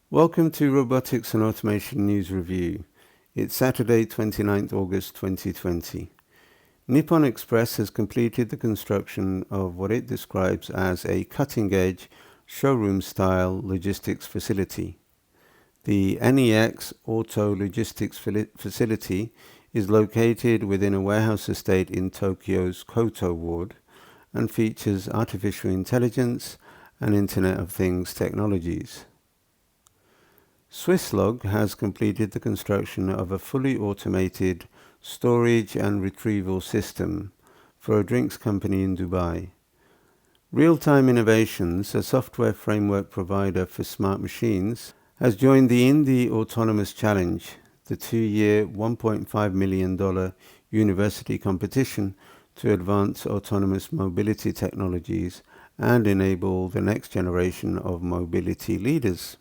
Welcome to Robotics and Automation News Review. It's Saturday, 29th August 2020. Nippon Express has completed the construction of what it describes as a cutting-edge, showroom-style logistics facility. The NEX Auto Logistics Facility is located within a warehouse estate in Tokyo's Koto ward and features artificial intelligence and Internet of Things technologies. Swisslog has completed the construction of a fully automated storage and retrieval system for a drinks company in Dubai. Real-Time Innovations, a software framework provider for smart machines, has joined the Indy Autonomous Challenge, the 2-year $1.5 million university competition to advance autonomous mobility technologies and enable the next generation of mobility leaders.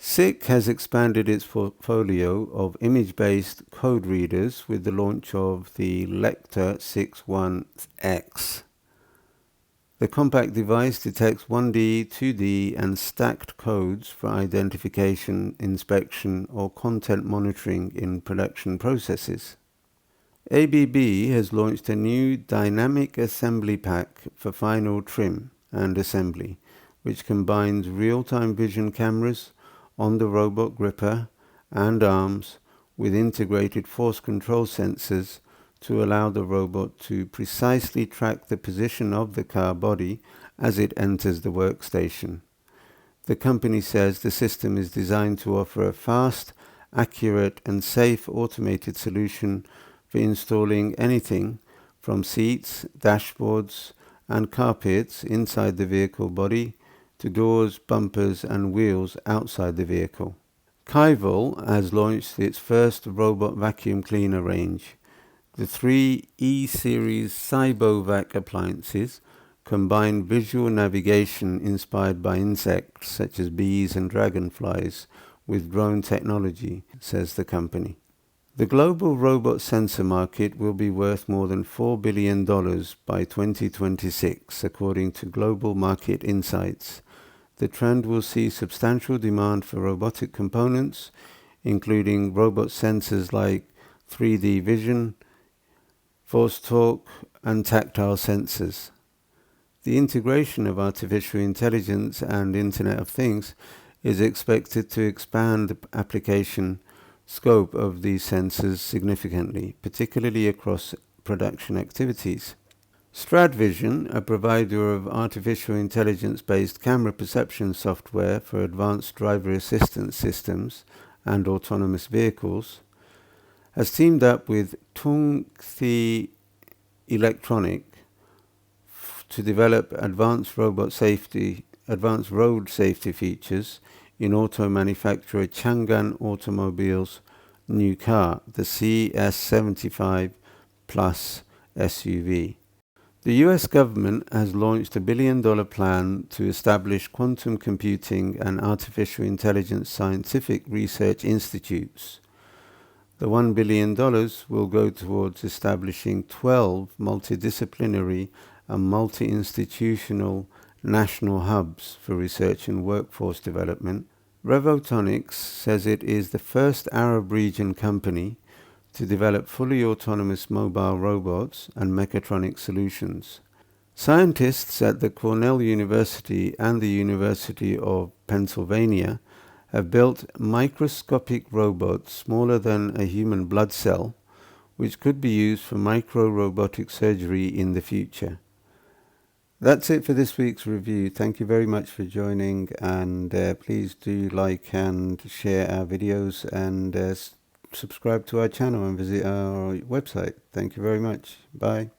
SICK has expanded its portfolio of image-based code readers with the launch of the Lector 61X. The compact device detects 1D, 2D, and stacked codes for identification, inspection, or content monitoring in production processes. ABB has launched a new dynamic assembly pack for final trim and assembly, which combines real-time vision cameras on the robot gripper and arms with integrated force control sensors to allow the robot to precisely track the position of the car body as it enters the workstation. The company says the system is designed to offer a fast, accurate, and safe automated solution for installing anything from seats, dashboards, and carpets inside the vehicle body to doors, bumpers, and wheels outside the vehicle. Kaival has launched its first robot vacuum cleaner range. The 3 E-Series Cybovac appliances combine visual navigation inspired by insects such as bees and dragonflies with drone technology, says the company. The global robot sensor market will be worth more than $4 billion by 2026, according to Global Market Insights. The trend will see substantial demand for robotic components, including robot sensors like 3D vision, force torque, and tactile sensors. The integration of artificial intelligence and Internet of Things is expected to expand the application scope of these sensors significantly, particularly across production activities. StradVision, a provider of artificial intelligence-based camera perception software for advanced driver assistance systems and autonomous vehicles, has teamed up with Tungthie Electronic to develop advanced road safety features in auto manufacturer Changan Automobile's new car, the CS75 Plus SUV. The US government has launched a $1 billion plan to establish quantum computing and artificial intelligence scientific research institutes. The $1 billion will go towards establishing 12 multidisciplinary and multi-institutional national hubs for research and workforce development. Robotics says it is the first Arab region company to develop fully autonomous mobile robots and mechatronic solutions. Scientists at the Cornell University and the University of Pennsylvania have built microscopic robots smaller than a human blood cell, which could be used for micro-robotic surgery in the future. That's it for this week's review. Thank you very much for joining, and please do like and share our videos and subscribe to our channel and visit our website. Thank you very much. Bye.